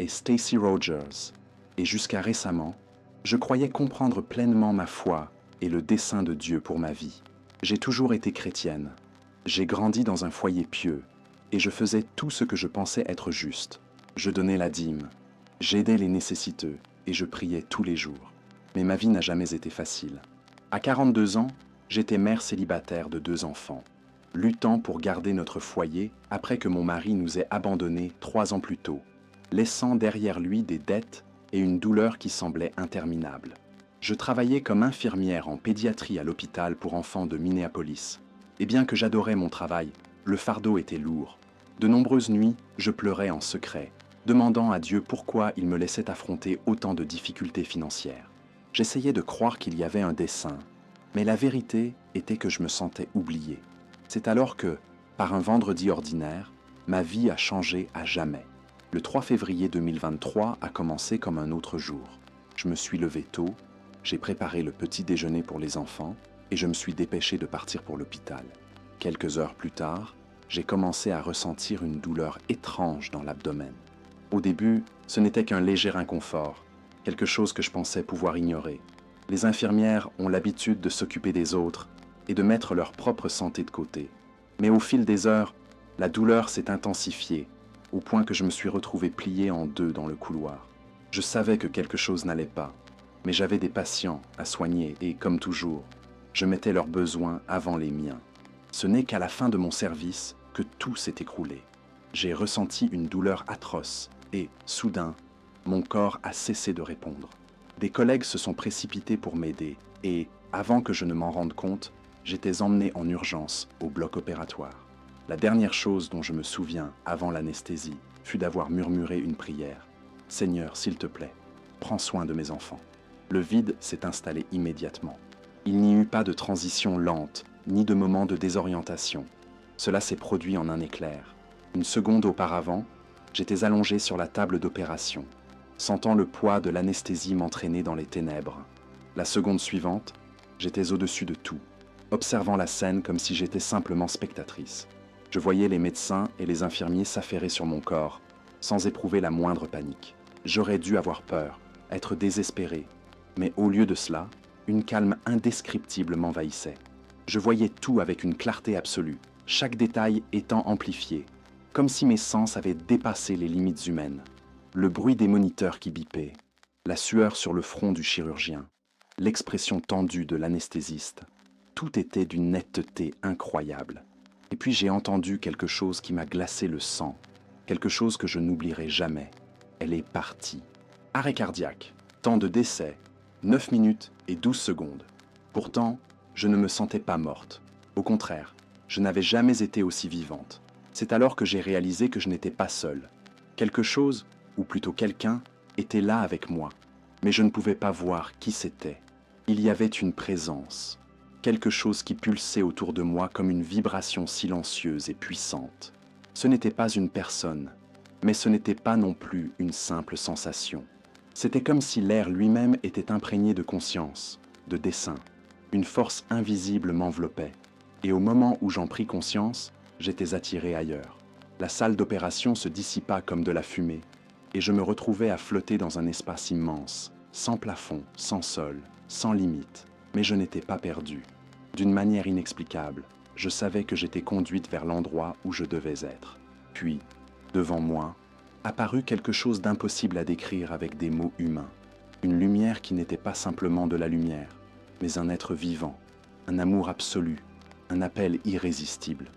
est Stacy Rogers, et jusqu'à récemment, je croyais comprendre pleinement ma foi et le dessein de Dieu pour ma vie. J'ai toujours été chrétienne. J'ai grandi dans un foyer pieux, et je faisais tout ce que je pensais être juste. Je donnais la dîme, j'aidais les nécessiteux, et je priais tous les jours. Mais ma vie n'a jamais été facile. À 42 ans, j'étais mère célibataire de 2 enfants, luttant pour garder notre foyer après que mon mari nous ait abandonnés 3 ans plus tôt, laissant derrière lui des dettes et une douleur qui semblait interminable. Je travaillais comme infirmière en pédiatrie à l'hôpital pour enfants de Minneapolis. Et bien que j'adorais mon travail, le fardeau était lourd. De nombreuses nuits, je pleurais en secret, demandant à Dieu pourquoi il me laissait affronter autant de difficultés financières. J'essayais de croire qu'il y avait un dessein, mais la vérité était que je me sentais oublié. C'est alors que, par un vendredi ordinaire, ma vie a changé à jamais. Le 3 février 2023 a commencé comme un autre jour. Je me suis levé tôt, j'ai préparé le petit déjeuner pour les enfants et je me suis dépêché de partir pour l'hôpital. Quelques heures plus tard, j'ai commencé à ressentir une douleur étrange dans l'abdomen. Au début, ce n'était qu'un léger inconfort, quelque chose que je pensais pouvoir ignorer. Les infirmières ont l'habitude de s'occuper des autres et de mettre leur propre santé de côté. Mais au fil des heures, la douleur s'est intensifiée, au point que je me suis retrouvé plié en deux dans le couloir. Je savais que quelque chose n'allait pas, mais j'avais des patients à soigner et, comme toujours, je mettais leurs besoins avant les miens. Ce n'est qu'à la fin de mon service que tout s'est écroulé. J'ai ressenti une douleur atroce et, soudain, mon corps a cessé de répondre. Des collègues se sont précipités pour m'aider et, avant que je ne m'en rende compte, j'étais emmené en urgence au bloc opératoire. La dernière chose dont je me souviens avant l'anesthésie fut d'avoir murmuré une prière. « Seigneur, s'il te plaît, prends soin de mes enfants. » Le vide s'est installé immédiatement. Il n'y eut pas de transition lente, ni de moment de désorientation. Cela s'est produit en un éclair. Une seconde auparavant, j'étais allongé sur la table d'opération, sentant le poids de l'anesthésie m'entraîner dans les ténèbres. La seconde suivante, j'étais au-dessus de tout, observant la scène comme si j'étais simplement spectatrice. Je voyais les médecins et les infirmiers s'affairer sur mon corps, sans éprouver la moindre panique. J'aurais dû avoir peur, être désespéré, mais au lieu de cela, une calme indescriptible m'envahissait. Je voyais tout avec une clarté absolue, chaque détail étant amplifié, comme si mes sens avaient dépassé les limites humaines. Le bruit des moniteurs qui bipaient, la sueur sur le front du chirurgien, l'expression tendue de l'anesthésiste, tout était d'une netteté incroyable. Et puis j'ai entendu quelque chose qui m'a glacé le sang, quelque chose que je n'oublierai jamais. Elle est partie. Arrêt cardiaque, temps de décès, 9 minutes et 12 secondes. Pourtant, je ne me sentais pas morte. Au contraire, je n'avais jamais été aussi vivante. C'est alors que j'ai réalisé que je n'étais pas seule. Quelque chose, ou plutôt quelqu'un, était là avec moi. Mais je ne pouvais pas voir qui c'était. Il y avait une présence. Quelque chose qui pulsait autour de moi comme une vibration silencieuse et puissante. Ce n'était pas une personne, mais ce n'était pas non plus une simple sensation. C'était comme si l'air lui-même était imprégné de conscience, de dessein. Une force invisible m'enveloppait, et au moment où j'en pris conscience, j'étais attiré ailleurs. La salle d'opération se dissipa comme de la fumée, et je me retrouvais à flotter dans un espace immense, sans plafond, sans sol, sans limite. Mais je n'étais pas perdu. D'une manière inexplicable, je savais que j'étais conduite vers l'endroit où je devais être. Puis, devant moi, apparut quelque chose d'impossible à décrire avec des mots humains. Une lumière qui n'était pas simplement de la lumière, mais un être vivant, un amour absolu, un appel irrésistible.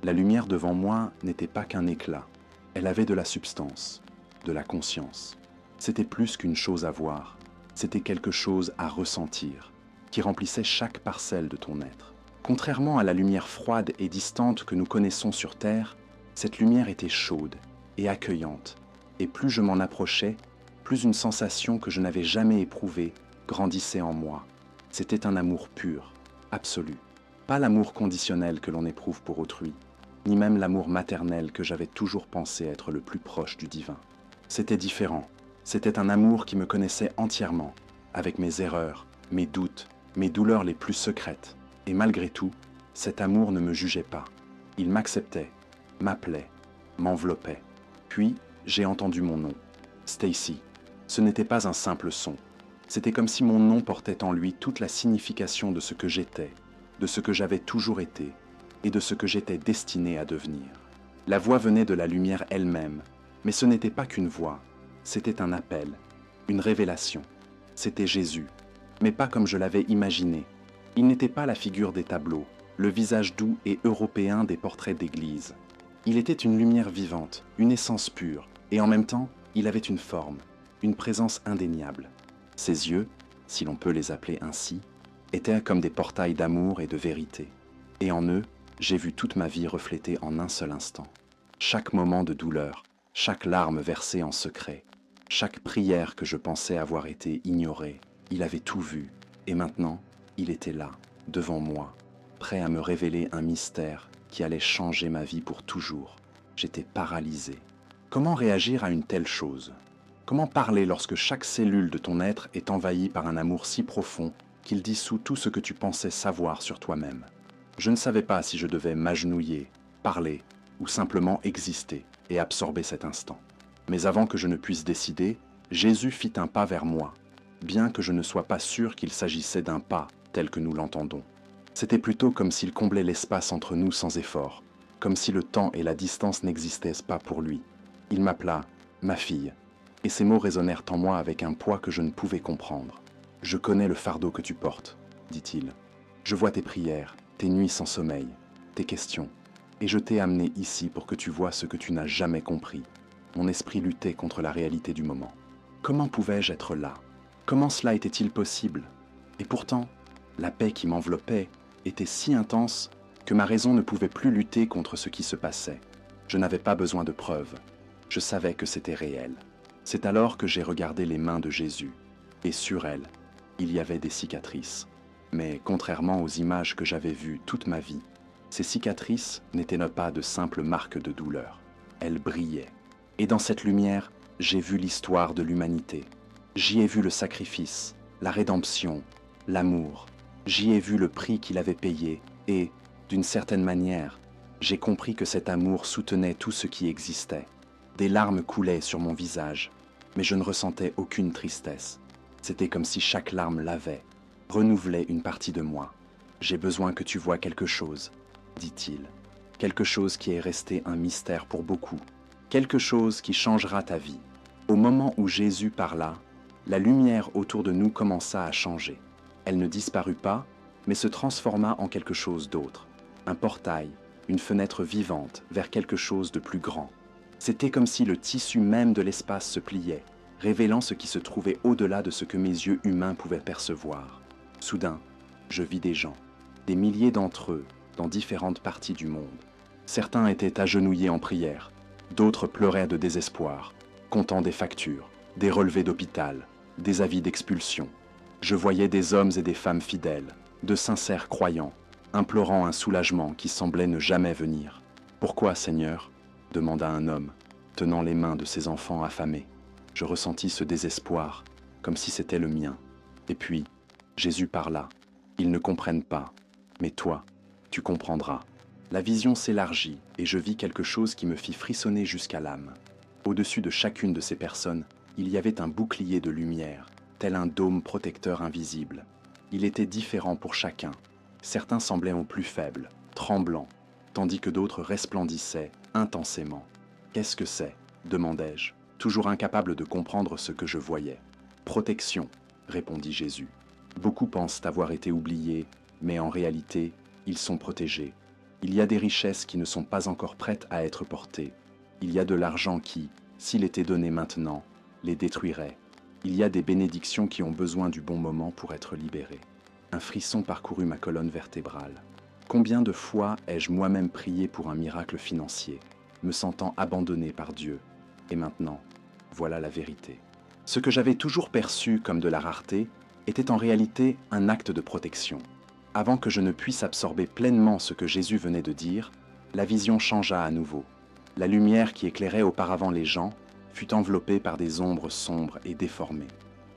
La lumière devant moi n'était pas qu'un éclat. Elle avait de la substance, de la conscience. C'était plus qu'une chose à voir, c'était quelque chose à ressentir, qui remplissait chaque parcelle de ton être. Contrairement à la lumière froide et distante que nous connaissons sur Terre, cette lumière était chaude et accueillante, et plus je m'en approchais, plus une sensation que je n'avais jamais éprouvée grandissait en moi. C'était un amour pur, absolu. Pas l'amour conditionnel que l'on éprouve pour autrui, ni même l'amour maternel que j'avais toujours pensé être le plus proche du divin. C'était différent. C'était un amour qui me connaissait entièrement, avec mes erreurs, mes doutes, mes douleurs les plus secrètes. Et malgré tout, cet amour ne me jugeait pas. Il m'acceptait, m'appelait, m'enveloppait. Puis, j'ai entendu mon nom. Stacy. Ce n'était pas un simple son. C'était comme si mon nom portait en lui toute la signification de ce que j'étais, de ce que j'avais toujours été, et de ce que j'étais destiné à devenir. La voix venait de la lumière elle-même, mais ce n'était pas qu'une voix, c'était un appel, une révélation. C'était Jésus, mais pas comme je l'avais imaginé. Il n'était pas la figure des tableaux, le visage doux et européen des portraits d'église. Il était une lumière vivante, une essence pure, et en même temps, il avait une forme, une présence indéniable. Ses yeux, si l'on peut les appeler ainsi, étaient comme des portails d'amour et de vérité. Et en eux, j'ai vu toute ma vie reflétée en un seul instant. Chaque moment de douleur, chaque larme versée en secret, chaque prière que je pensais avoir été ignorée, il avait tout vu. Et maintenant, il était là, devant moi, prêt à me révéler un mystère qui allait changer ma vie pour toujours. J'étais paralysé. Comment réagir à une telle chose? Comment parler lorsque chaque cellule de ton être est envahie par un amour si profond qu'il dissout tout ce que tu pensais savoir sur toi-même? Je ne savais pas si je devais m'agenouiller, parler ou simplement exister et absorber cet instant. Mais avant que je ne puisse décider, Jésus fit un pas vers moi, bien que je ne sois pas sûr qu'il s'agissait d'un pas tel que nous l'entendons. C'était plutôt comme s'il comblait l'espace entre nous sans effort, comme si le temps et la distance n'existaient pas pour lui. Il m'appela « ma fille », et ces mots résonnèrent en moi avec un poids que je ne pouvais comprendre. « Je connais le fardeau que tu portes », dit-il. « Je vois tes prières, tes nuits sans sommeil, tes questions, et je t'ai amené ici pour que tu vois ce que tu n'as jamais compris. » Mon esprit luttait contre la réalité du moment. Comment pouvais-je être là? Comment cela était-il possible? Et pourtant, la paix qui m'enveloppait était si intense que ma raison ne pouvait plus lutter contre ce qui se passait. Je n'avais pas besoin de preuves. Je savais que c'était réel. C'est alors que j'ai regardé les mains de Jésus, et sur elles, il y avait des cicatrices. Mais contrairement aux images que j'avais vues toute ma vie, ces cicatrices n'étaient pas de simples marques de douleur. Elles brillaient. Et dans cette lumière, j'ai vu l'histoire de l'humanité. J'y ai vu le sacrifice, la rédemption, l'amour. J'y ai vu le prix qu'il avait payé et, d'une certaine manière, j'ai compris que cet amour soutenait tout ce qui existait. Des larmes coulaient sur mon visage, mais je ne ressentais aucune tristesse. C'était comme si chaque larme lavait, renouvelait une partie de moi. « J'ai besoin que tu vois quelque chose », dit-il. Quelque chose qui est resté un mystère pour beaucoup. Quelque chose qui changera ta vie. Au moment où Jésus parla, la lumière autour de nous commença à changer. Elle ne disparut pas, mais se transforma en quelque chose d'autre. Un portail, une fenêtre vivante vers quelque chose de plus grand. C'était comme si le tissu même de l'espace se pliait, révélant ce qui se trouvait au-delà de ce que mes yeux humains pouvaient percevoir. Soudain, je vis des gens, des milliers d'entre eux, dans différentes parties du monde. Certains étaient agenouillés en prière, d'autres pleuraient de désespoir, comptant des factures, des relevés d'hôpital, des avis d'expulsion. Je voyais des hommes et des femmes fidèles, de sincères croyants, implorant un soulagement qui semblait ne jamais venir. « Pourquoi, Seigneur ?» demanda un homme, tenant les mains de ses enfants affamés. Je ressentis ce désespoir, comme si c'était le mien. Et puis, Jésus parla. « Ils ne comprennent pas, mais toi, tu comprendras. » La vision s'élargit et je vis quelque chose qui me fit frissonner jusqu'à l'âme. Au-dessus de chacune de ces personnes, il y avait un bouclier de lumière, tel un dôme protecteur invisible. Il était différent pour chacun. Certains semblaient aux plus faibles, tremblants, tandis que d'autres resplendissaient intensément. « Qu'est-ce que c'est ?» demandai-je, toujours incapable de comprendre ce que je voyais. « Protection », répondit Jésus. « Beaucoup pensent avoir été oubliés, mais en réalité, ils sont protégés. Il y a des richesses qui ne sont pas encore prêtes à être portées. Il y a de l'argent qui, s'il était donné maintenant, les détruirait. Il y a des bénédictions qui ont besoin du bon moment pour être libérées. » Un frisson parcourut ma colonne vertébrale. Combien de fois ai-je moi-même prié pour un miracle financier, me sentant abandonné par Dieu? Et maintenant, voilà la vérité. Ce que j'avais toujours perçu comme de la rareté était en réalité un acte de protection. Avant que je ne puisse absorber pleinement ce que Jésus venait de dire, la vision changea à nouveau. La lumière qui éclairait auparavant les gens fut enveloppée par des ombres sombres et déformées.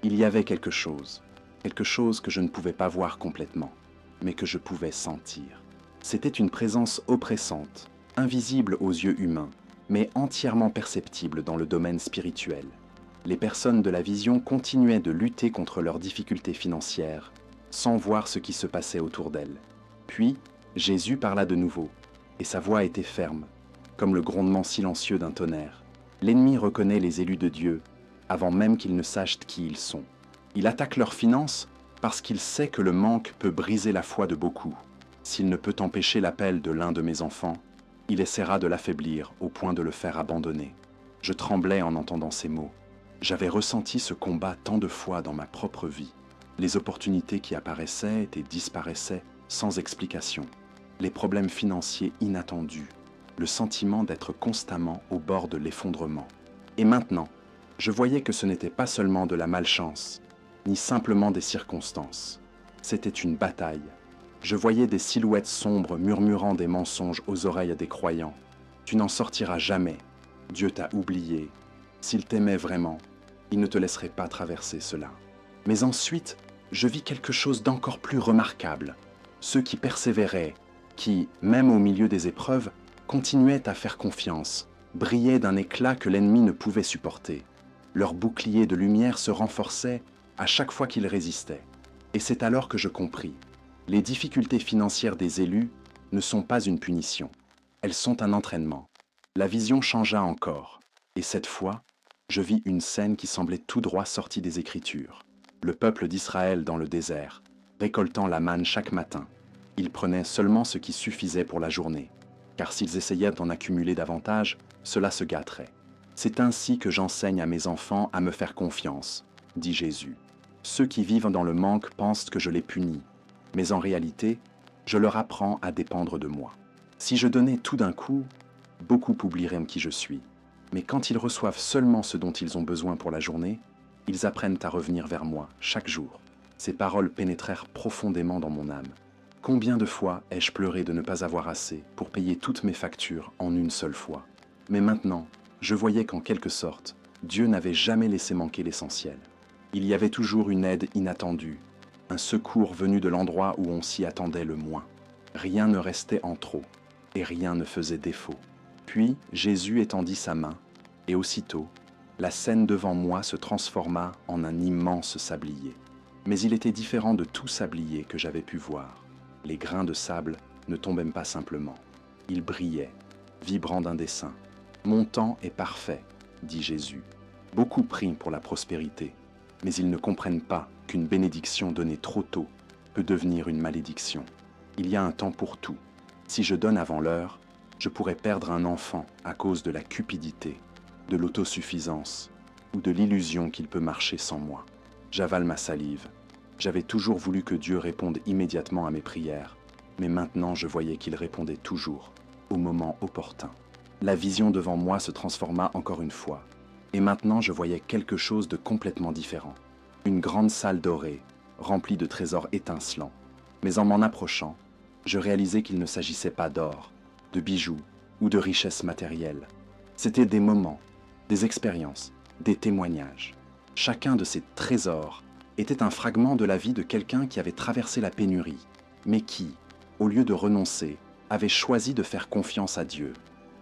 Il y avait quelque chose que je ne pouvais pas voir complètement, mais que je pouvais sentir. C'était une présence oppressante, invisible aux yeux humains, mais entièrement perceptible dans le domaine spirituel. Les personnes de la vision continuaient de lutter contre leurs difficultés financières, sans voir ce qui se passait autour d'elles. Puis, Jésus parla de nouveau, et sa voix était ferme, comme le grondement silencieux d'un tonnerre. L'ennemi reconnaît les élus de Dieu, avant même qu'ils ne sachent qui ils sont. Il attaque leurs finances parce qu'il sait que le manque peut briser la foi de beaucoup. S'il ne peut empêcher l'appel de l'un de mes enfants, il essaiera de l'affaiblir au point de le faire abandonner. Je tremblais en entendant ces mots. J'avais ressenti ce combat tant de fois dans ma propre vie. Les opportunités qui apparaissaient et disparaissaient sans explication. Les problèmes financiers inattendus. Le sentiment d'être constamment au bord de l'effondrement. Et maintenant, je voyais que ce n'était pas seulement de la malchance, ni simplement des circonstances. C'était une bataille. Je voyais des silhouettes sombres murmurant des mensonges aux oreilles des croyants. Tu n'en sortiras jamais. Dieu t'a oublié. S'il t'aimait vraiment, il ne te laisserait pas traverser cela. Mais ensuite, je vis quelque chose d'encore plus remarquable. Ceux qui persévéraient, qui, même au milieu des épreuves, continuaient à faire confiance, brillaient d'un éclat que l'ennemi ne pouvait supporter. Leur bouclier de lumière se renforçait à chaque fois qu'ils résistaient. Et c'est alors que je compris. Les difficultés financières des élus ne sont pas une punition. Elles sont un entraînement. La vision changea encore. Et cette fois, je vis une scène qui semblait tout droit sortie des Écritures. Le peuple d'Israël dans le désert, récoltant la manne chaque matin. Ils prenaient seulement ce qui suffisait pour la journée. Car s'ils essayaient d'en accumuler davantage, cela se gâterait. C'est ainsi que j'enseigne à mes enfants à me faire confiance, dit Jésus. Ceux qui vivent dans le manque pensent que je les punis, mais en réalité, je leur apprends à dépendre de moi. Si je donnais tout d'un coup, beaucoup oublieraient qui je suis. Mais quand ils reçoivent seulement ce dont ils ont besoin pour la journée, ils apprennent à revenir vers moi chaque jour. Ces paroles pénétrèrent profondément dans mon âme. Combien de fois ai-je pleuré de ne pas avoir assez pour payer toutes mes factures en une seule fois? Mais maintenant, je voyais qu'en quelque sorte, Dieu n'avait jamais laissé manquer l'essentiel. Il y avait toujours une aide inattendue, un secours venu de l'endroit où on s'y attendait le moins. Rien ne restait en trop, et rien ne faisait défaut. Puis Jésus étendit sa main, et aussitôt, la scène devant moi se transforma en un immense sablier. Mais il était différent de tout sablier que j'avais pu voir. Les grains de sable ne tombaient pas simplement. Ils brillaient, vibrant d'un dessein. « Mon temps est parfait, dit Jésus. Beaucoup prient pour la prospérité, mais ils ne comprennent pas qu'une bénédiction donnée trop tôt peut devenir une malédiction. Il y a un temps pour tout. Si je donne avant l'heure, je pourrais perdre un enfant à cause de la cupidité, de l'autosuffisance ou de l'illusion qu'il peut marcher sans moi. J'avale ma salive. J'avais toujours voulu que Dieu réponde immédiatement à mes prières, mais maintenant je voyais qu'il répondait toujours, au moment opportun. La vision devant moi se transforma encore une fois, et maintenant je voyais quelque chose de complètement différent. Une grande salle dorée, remplie de trésors étincelants. Mais en m'en approchant, je réalisais qu'il ne s'agissait pas d'or, de bijoux ou de richesses matérielles. C'étaient des moments, des expériences, des témoignages. Chacun de ces trésors était un fragment de la vie de quelqu'un qui avait traversé la pénurie, mais qui, au lieu de renoncer, avait choisi de faire confiance à Dieu.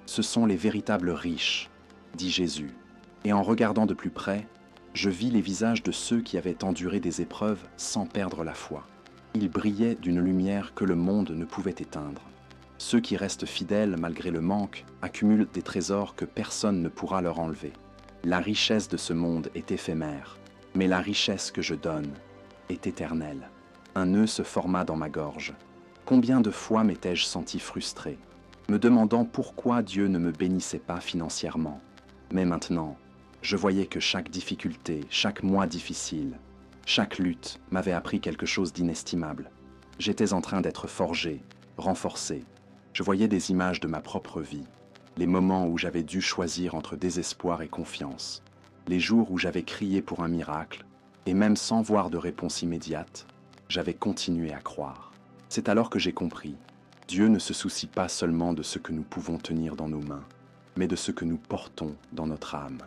Ce sont les véritables riches, dit Jésus. Et en regardant de plus près, je vis les visages de ceux qui avaient enduré des épreuves sans perdre la foi. Ils brillaient d'une lumière que le monde ne pouvait éteindre. Ceux qui restent fidèles malgré le manque accumulent des trésors que personne ne pourra leur enlever. La richesse de ce monde est éphémère, mais la richesse que je donne est éternelle. Un nœud se forma dans ma gorge. Combien de fois m'étais-je senti frustré, me demandant pourquoi Dieu ne me bénissait pas financièrement. Mais maintenant, je voyais que chaque difficulté, chaque mois difficile, chaque lutte m'avait appris quelque chose d'inestimable. J'étais en train d'être forgé, renforcé. Je voyais des images de ma propre vie, les moments où j'avais dû choisir entre désespoir et confiance, les jours où j'avais crié pour un miracle, et même sans voir de réponse immédiate, j'avais continué à croire. C'est alors que j'ai compris, Dieu ne se soucie pas seulement de ce que nous pouvons tenir dans nos mains, mais de ce que nous portons dans notre âme.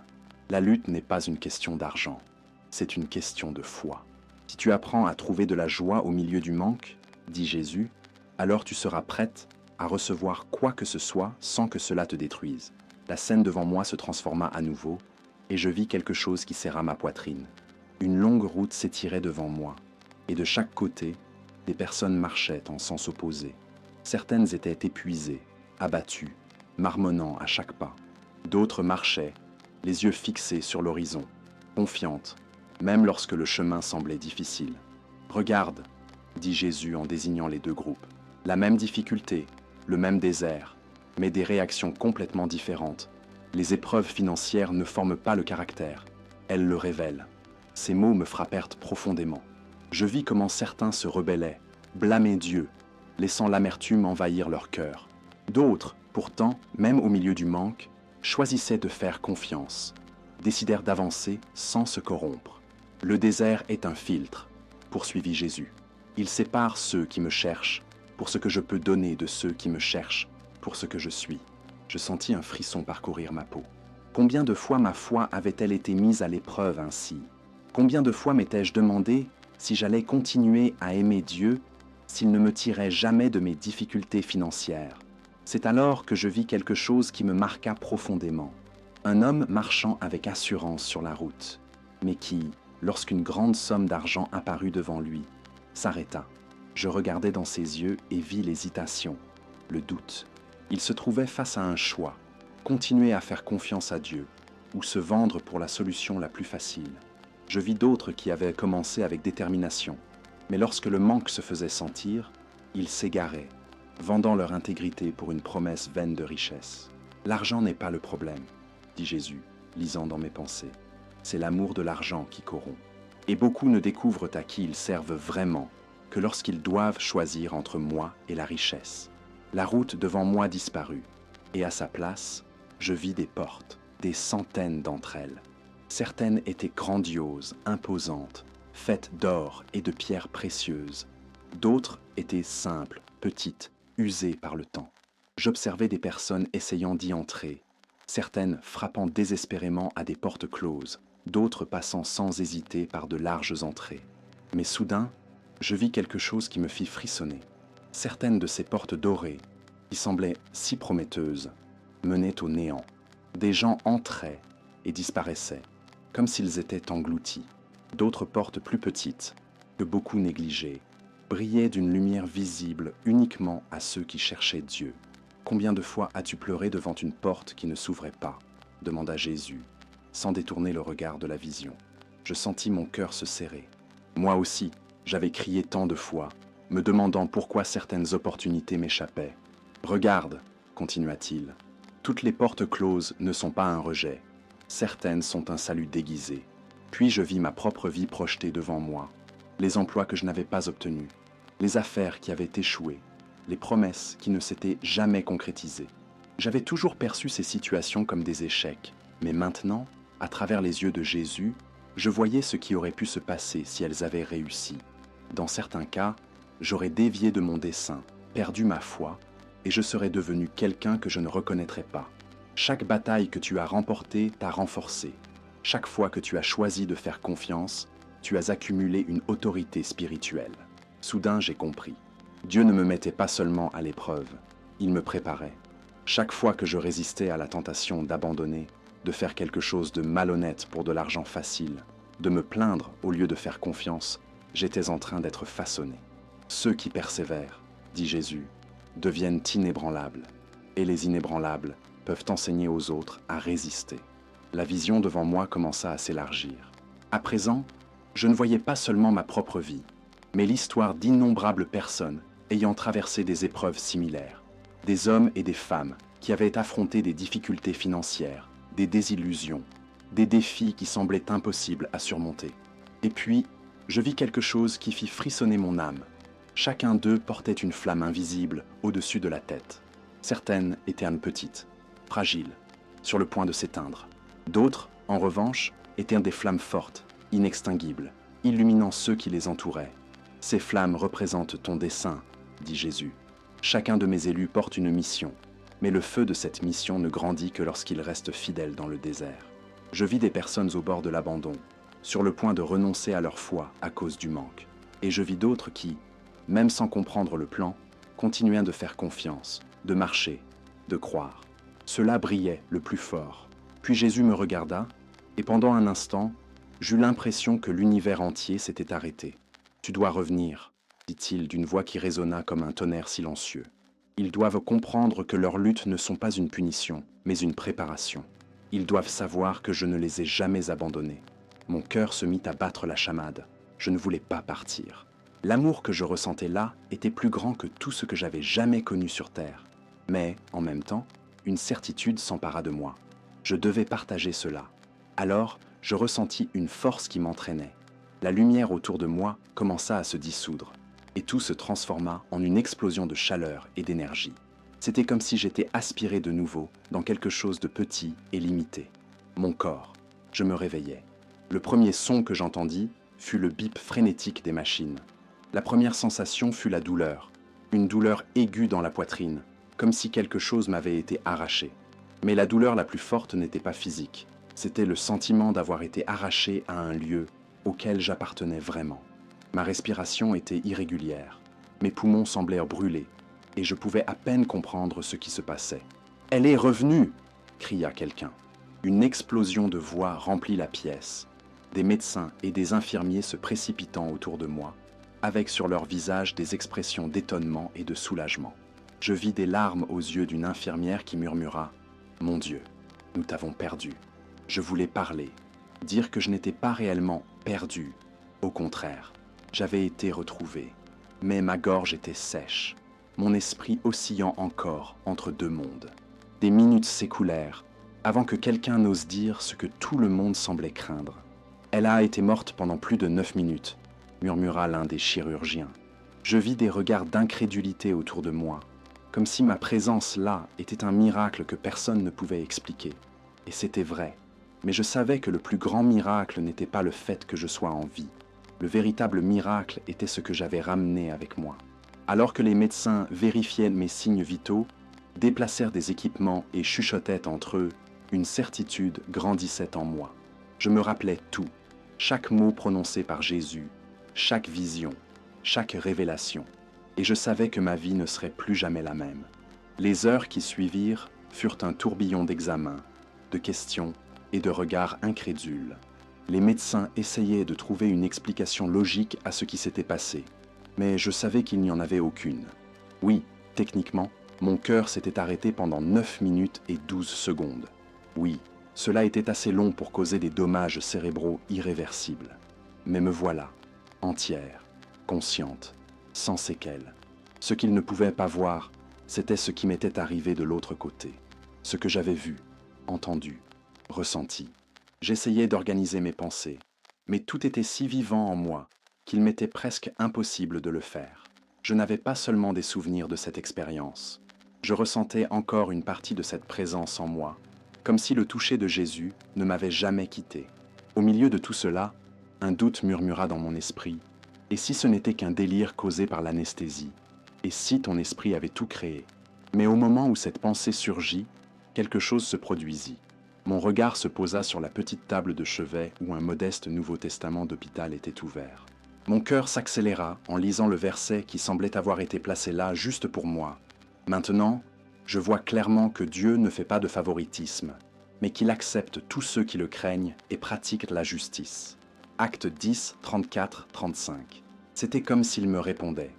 La lutte n'est pas une question d'argent, c'est une question de foi. Si tu apprends à trouver de la joie au milieu du manque, dit Jésus, alors tu seras prête à recevoir quoi que ce soit sans que cela te détruise. La scène devant moi se transforma à nouveau, et je vis quelque chose qui serra ma poitrine. Une longue route s'étirait devant moi, et de chaque côté, des personnes marchaient en sens opposé. Certaines étaient épuisées, abattues, marmonnant à chaque pas. D'autres marchaient, les yeux fixés sur l'horizon, confiantes, même lorsque le chemin semblait difficile. « Regarde », dit Jésus en désignant les deux groupes. La même difficulté, le même désert, mais des réactions complètement différentes. Les épreuves financières ne forment pas le caractère, elles le révèlent. Ces mots me frappèrent profondément. Je vis comment certains se rebellaient, blâmaient Dieu, laissant l'amertume envahir leur cœur. D'autres, pourtant, même au milieu du manque, choisissaient de faire confiance, décidèrent d'avancer sans se corrompre. Le désert est un filtre, poursuivit Jésus. Il sépare ceux qui me cherchent pour ce que je peux donner de ceux qui me cherchent pour ce que je suis. Je sentis un frisson parcourir ma peau. Combien de fois ma foi avait-elle été mise à l'épreuve ainsi? Combien de fois m'étais-je demandé si j'allais continuer à aimer Dieu s'il ne me tirait jamais de mes difficultés financières? C'est alors que je vis quelque chose qui me marqua profondément. Un homme marchant avec assurance sur la route, mais qui, lorsqu'une grande somme d'argent apparut devant lui, s'arrêta. Je regardai dans ses yeux et vis l'hésitation, le doute. Il se trouvait face à un choix, continuer à faire confiance à Dieu, ou se vendre pour la solution la plus facile. Je vis d'autres qui avaient commencé avec détermination, mais lorsque le manque se faisait sentir, ils s'égaraient, vendant leur intégrité pour une promesse vaine de richesse. L'argent n'est pas le problème, dit Jésus, lisant dans mes pensées. C'est l'amour de l'argent qui corrompt. Et beaucoup ne découvrent à qui ils servent vraiment que lorsqu'ils doivent choisir entre moi et la richesse. La route devant moi disparut, et à sa place, je vis des portes, des centaines d'entre elles. Certaines étaient grandioses, imposantes, faites d'or et de pierres précieuses. D'autres étaient simples, petites, usées par le temps. J'observais des personnes essayant d'y entrer, certaines frappant désespérément à des portes closes, d'autres passant sans hésiter par de larges entrées. Mais soudain, je vis quelque chose qui me fit frissonner. Certaines de ces portes dorées, qui semblaient si prometteuses, menaient au néant. Des gens entraient et disparaissaient, comme s'ils étaient engloutis. D'autres portes plus petites, que beaucoup négligeaient, brillaient d'une lumière visible uniquement à ceux qui cherchaient Dieu. Combien de fois as-tu pleuré devant une porte qui ne s'ouvrait pas? Demanda Jésus, sans détourner le regard de la vision. Je sentis mon cœur se serrer. Moi aussi, j'avais crié tant de fois, me demandant pourquoi certaines opportunités m'échappaient. « Regarde, continua-t-il, toutes les portes closes ne sont pas un rejet, certaines sont un salut déguisé. » Puis je vis ma propre vie projetée devant moi, les emplois que je n'avais pas obtenus, les affaires qui avaient échoué, les promesses qui ne s'étaient jamais concrétisées. J'avais toujours perçu ces situations comme des échecs, mais maintenant, à travers les yeux de Jésus, je voyais ce qui aurait pu se passer si elles avaient réussi. Dans certains cas, j'aurais dévié de mon dessein, perdu ma foi, et je serais devenu quelqu'un que je ne reconnaîtrais pas. Chaque bataille que tu as remportée t'a renforcé. Chaque fois que tu as choisi de faire confiance, tu as accumulé une autorité spirituelle. Soudain, j'ai compris. Dieu ne me mettait pas seulement à l'épreuve, il me préparait. Chaque fois que je résistais à la tentation d'abandonner, de faire quelque chose de malhonnête pour de l'argent facile, de me plaindre au lieu de faire confiance, j'étais en train d'être façonné. Ceux qui persévèrent, dit Jésus, deviennent inébranlables, et les inébranlables peuvent enseigner aux autres à résister. La vision devant moi commença à s'élargir. À présent, je ne voyais pas seulement ma propre vie, mais l'histoire d'innombrables personnes ayant traversé des épreuves similaires, des hommes et des femmes qui avaient affronté des difficultés financières, des désillusions, des défis qui semblaient impossibles à surmonter. Et puis, je vis quelque chose qui fit frissonner mon âme. Chacun d'eux portait une flamme invisible au-dessus de la tête. Certaines étaient petites, fragiles, sur le point de s'éteindre. D'autres, en revanche, étaient des flammes fortes, inextinguibles, illuminant ceux qui les entouraient. Ces flammes représentent ton dessein, dit Jésus. Chacun de mes élus porte une mission, mais le feu de cette mission ne grandit que lorsqu'il reste fidèle dans le désert. Je vis des personnes au bord de l'abandon, sur le point de renoncer à leur foi à cause du manque. Et je vis d'autres qui, même sans comprendre le plan, continuaient de faire confiance, de marcher, de croire. Cela brillait le plus fort. Puis Jésus me regarda, Et pendant un instant, j'eus l'impression que l'univers entier s'était arrêté. « Tu dois revenir », dit-il d'une voix qui résonna comme un tonnerre silencieux. « Ils doivent comprendre que leurs luttes ne sont pas une punition, mais une préparation. Ils doivent savoir que je ne les ai jamais abandonnés. » Mon cœur se mit à battre la chamade. Je ne voulais pas partir. L'amour que je ressentais là était plus grand que tout ce que j'avais jamais connu sur Terre. Mais, en même temps, une certitude s'empara de moi. Je devais partager cela. Alors, je ressentis une force qui m'entraînait. La lumière autour de moi commença à se dissoudre, et tout se transforma en une explosion de chaleur et d'énergie. C'était comme si j'étais aspiré de nouveau dans quelque chose de petit et limité. Mon corps, je me réveillais. Le premier son que j'entendis fut le bip frénétique des machines. La première sensation fut la douleur, une douleur aiguë dans la poitrine, comme si quelque chose m'avait été arraché. Mais la douleur la plus forte n'était pas physique. C'était le sentiment d'avoir été arraché à un lieu auquel j'appartenais vraiment. Ma respiration était irrégulière. Mes poumons semblèrent brûler et je pouvais à peine comprendre ce qui se passait. « Elle est revenue !» cria quelqu'un. Une explosion de voix remplit la pièce. Des médecins et des infirmiers se précipitant autour de moi, avec sur leurs visages des expressions d'étonnement et de soulagement. Je vis des larmes aux yeux d'une infirmière qui murmura « Mon Dieu, nous t'avons perdu !» Je voulais parler, dire que je n'étais pas réellement perdu. Au contraire, j'avais été retrouvé. Mais ma gorge était sèche, mon esprit oscillant encore entre deux mondes. Des minutes s'écoulèrent avant que quelqu'un n'ose dire ce que tout le monde semblait craindre. « Elle a été morte pendant plus de 9 minutes », murmura l'un des chirurgiens. Je vis des regards d'incrédulité autour de moi, comme si ma présence là était un miracle que personne ne pouvait expliquer. Et c'était vrai. Mais je savais que le plus grand miracle n'était pas le fait que je sois en vie. Le véritable miracle était ce que j'avais ramené avec moi. Alors que les médecins vérifiaient mes signes vitaux, déplacèrent des équipements et chuchotaient entre eux, une certitude grandissait en moi. Je me rappelais tout, chaque mot prononcé par Jésus, chaque vision, chaque révélation. Et je savais que ma vie ne serait plus jamais la même. Les heures qui suivirent furent un tourbillon d'examens, de questions et de regards incrédules. Les médecins essayaient de trouver une explication logique à ce qui s'était passé, mais je savais qu'il n'y en avait aucune. Oui, techniquement, mon cœur s'était arrêté pendant 9 minutes et 12 secondes. Oui, cela était assez long pour causer des dommages cérébraux irréversibles. Mais me voilà, entière, consciente, sans séquelles. Ce qu'ils ne pouvaient pas voir, c'était ce qui m'était arrivé de l'autre côté, ce que j'avais vu, entendu, ressenti. J'essayais d'organiser mes pensées, mais tout était si vivant en moi qu'il m'était presque impossible de le faire. Je n'avais pas seulement des souvenirs de cette expérience. Je ressentais encore une partie de cette présence en moi, comme si le toucher de Jésus ne m'avait jamais quitté. Au milieu de tout cela, un doute murmura dans mon esprit. Et si ce n'était qu'un délire causé par l'anesthésie? Et si ton esprit avait tout créé? Mais au moment où cette pensée surgit, quelque chose se produisit. Mon regard se posa sur la petite table de chevet où un modeste Nouveau Testament d'hôpital était ouvert. Mon cœur s'accéléra en lisant le verset qui semblait avoir été placé là juste pour moi. Maintenant, je vois clairement que Dieu ne fait pas de favoritisme, mais qu'il accepte tous ceux qui le craignent et pratiquent la justice. Acte 10, 34, 35. C'était comme s'il me répondait.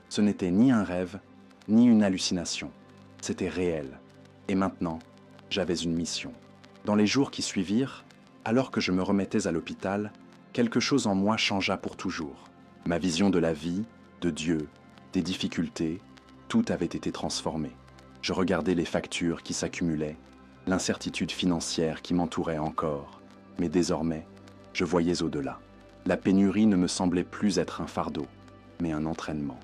Ce n'était ni un rêve, ni une hallucination. C'était réel. Et maintenant, j'avais une mission. Dans les jours qui suivirent, alors que je me remettais à l'hôpital, quelque chose en moi changea pour toujours. Ma vision de la vie, de Dieu, des difficultés, tout avait été transformé. Je regardais les factures qui s'accumulaient, l'incertitude financière qui m'entourait encore, mais désormais, je voyais au-delà. La pénurie ne me semblait plus être un fardeau, mais un entraînement.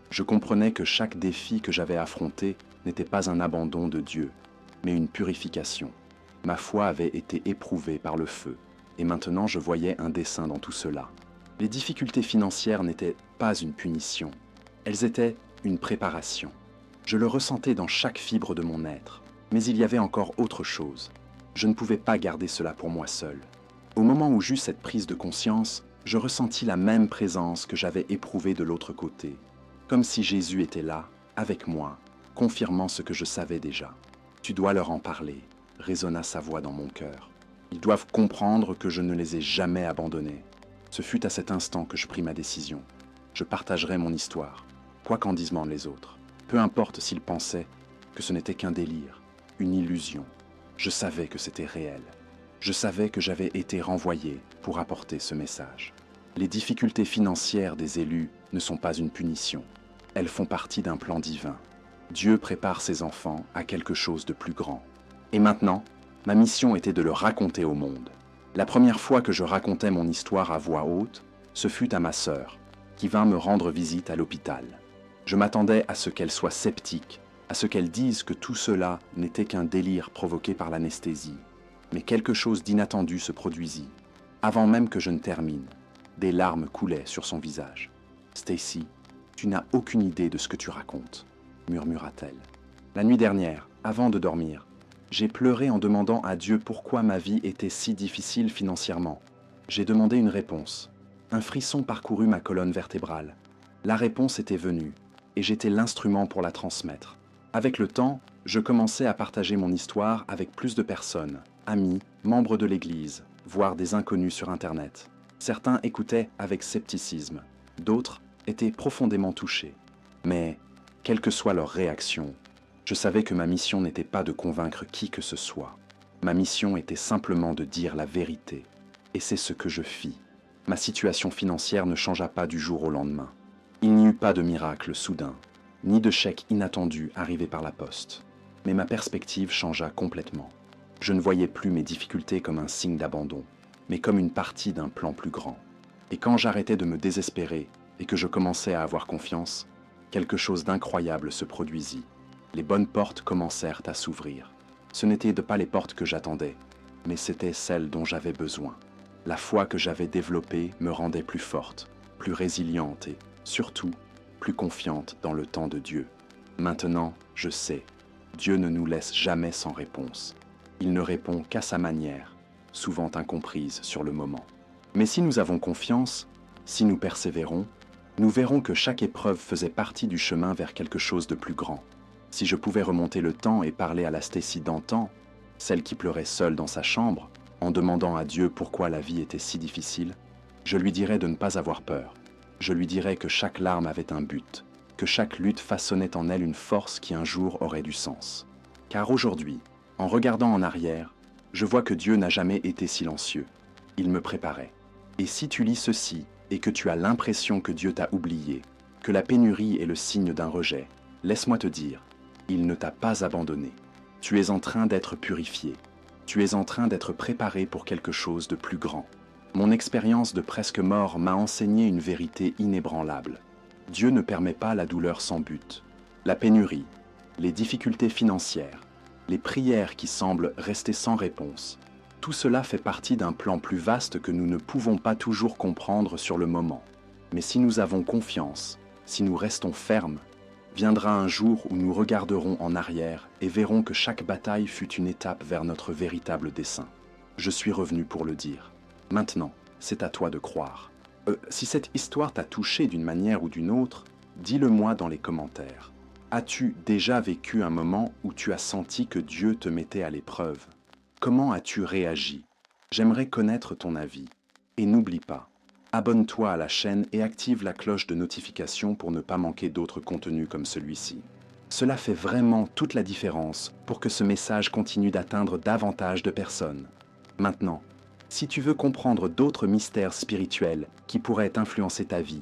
Je comprenais que chaque défi que j'avais affronté n'était pas un abandon de Dieu, mais une purification. Ma foi avait été éprouvée par le feu, et maintenant je voyais un dessein dans tout cela. Les difficultés financières n'étaient pas une punition, elles étaient une préparation. Je le ressentais dans chaque fibre de mon être, mais il y avait encore autre chose. Je ne pouvais pas garder cela pour moi seul. Au moment où j'eus cette prise de conscience, je ressentis la même présence que j'avais éprouvée de l'autre côté, comme si Jésus était là, avec moi, confirmant ce que je savais déjà. « Tu dois leur en parler », résonna sa voix dans mon cœur. Ils doivent comprendre que je ne les ai jamais abandonnés. Ce fut à cet instant que je pris ma décision. Je partagerai mon histoire, quoi qu'en disent les autres. Peu importe s'ils pensaient que ce n'était qu'un délire, une illusion. Je savais que c'était réel. Je savais que j'avais été renvoyé pour apporter ce message. Les difficultés financières des élus ne sont pas une punition. Elles font partie d'un plan divin. Dieu prépare ses enfants à quelque chose de plus grand. Et maintenant, ma mission était de le raconter au monde. La première fois que je racontais mon histoire à voix haute, ce fut à ma sœur, qui vint me rendre visite à l'hôpital. Je m'attendais à ce qu'elle soit sceptique, à ce qu'elle dise que tout cela n'était qu'un délire provoqué par l'anesthésie. Mais quelque chose d'inattendu se produisit. Avant même que je ne termine, des larmes coulaient sur son visage. « Stacy, tu n'as aucune idée de ce que tu racontes, » murmura-t-elle. La nuit dernière, avant de dormir, j'ai pleuré en demandant à Dieu pourquoi ma vie était si difficile financièrement. J'ai demandé une réponse. Un frisson parcourut ma colonne vertébrale. La réponse était venue, et j'étais l'instrument pour la transmettre. Avec le temps, je commençais à partager mon histoire avec plus de personnes, amis, membres de l'Église, voire des inconnus sur Internet. Certains écoutaient avec scepticisme, d'autres étaient profondément touchés. Mais, quelle que soit leur réaction, je savais que ma mission n'était pas de convaincre qui que ce soit. Ma mission était simplement de dire la vérité. Et c'est ce que je fis. Ma situation financière ne changea pas du jour au lendemain. Il n'y eut pas de miracle soudain, ni de chèque inattendu arrivé par la poste. Mais ma perspective changea complètement. Je ne voyais plus mes difficultés comme un signe d'abandon, mais comme une partie d'un plan plus grand. Et quand j'arrêtais de me désespérer et que je commençais à avoir confiance, quelque chose d'incroyable se produisit. Les bonnes portes commencèrent à s'ouvrir. Ce n'étaient pas les portes que j'attendais, mais c'étaient celles dont j'avais besoin. La foi que j'avais développée me rendait plus forte, plus résiliente et, surtout, plus confiante dans le temps de Dieu. Maintenant, je sais, Dieu ne nous laisse jamais sans réponse. Il ne répond qu'à sa manière, souvent incomprise sur le moment. Mais si nous avons confiance, si nous persévérons, nous verrons que chaque épreuve faisait partie du chemin vers quelque chose de plus grand. Si je pouvais remonter le temps et parler à la Stacy d'antan, celle qui pleurait seule dans sa chambre, en demandant à Dieu pourquoi la vie était si difficile, je lui dirais de ne pas avoir peur. Je lui dirais que chaque larme avait un but, que chaque lutte façonnait en elle une force qui un jour aurait du sens. Car aujourd'hui, en regardant en arrière, je vois que Dieu n'a jamais été silencieux. Il me préparait. Et si tu lis ceci et que tu as l'impression que Dieu t'a oublié, que la pénurie est le signe d'un rejet, laisse-moi te dire, il ne t'a pas abandonné. Tu es en train d'être purifié. Tu es en train d'être préparé pour quelque chose de plus grand. Mon expérience de presque mort m'a enseigné une vérité inébranlable. Dieu ne permet pas la douleur sans but. La pénurie, les difficultés financières, les prières qui semblent rester sans réponse, tout cela fait partie d'un plan plus vaste que nous ne pouvons pas toujours comprendre sur le moment. Mais si nous avons confiance, si nous restons fermes, viendra un jour où nous regarderons en arrière et verrons que chaque bataille fut une étape vers notre véritable dessein. Je suis revenu pour le dire. Maintenant, c'est à toi de croire. Si cette histoire t'a touché d'une manière ou d'une autre, dis-le-moi dans les commentaires. As-tu déjà vécu un moment où tu as senti que Dieu te mettait à l'épreuve? Comment as-tu réagi? J'aimerais connaître ton avis. Et n'oublie pas, abonne-toi à la chaîne et active la cloche de notification pour ne pas manquer d'autres contenus comme celui-ci. Cela fait vraiment toute la différence pour que ce message continue d'atteindre davantage de personnes. Maintenant, si tu veux comprendre d'autres mystères spirituels qui pourraient influencer ta vie,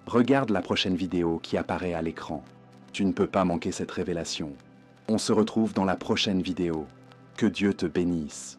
regarde la prochaine vidéo qui apparaît à l'écran. Tu ne peux pas manquer cette révélation. On se retrouve dans la prochaine vidéo. Que Dieu te bénisse.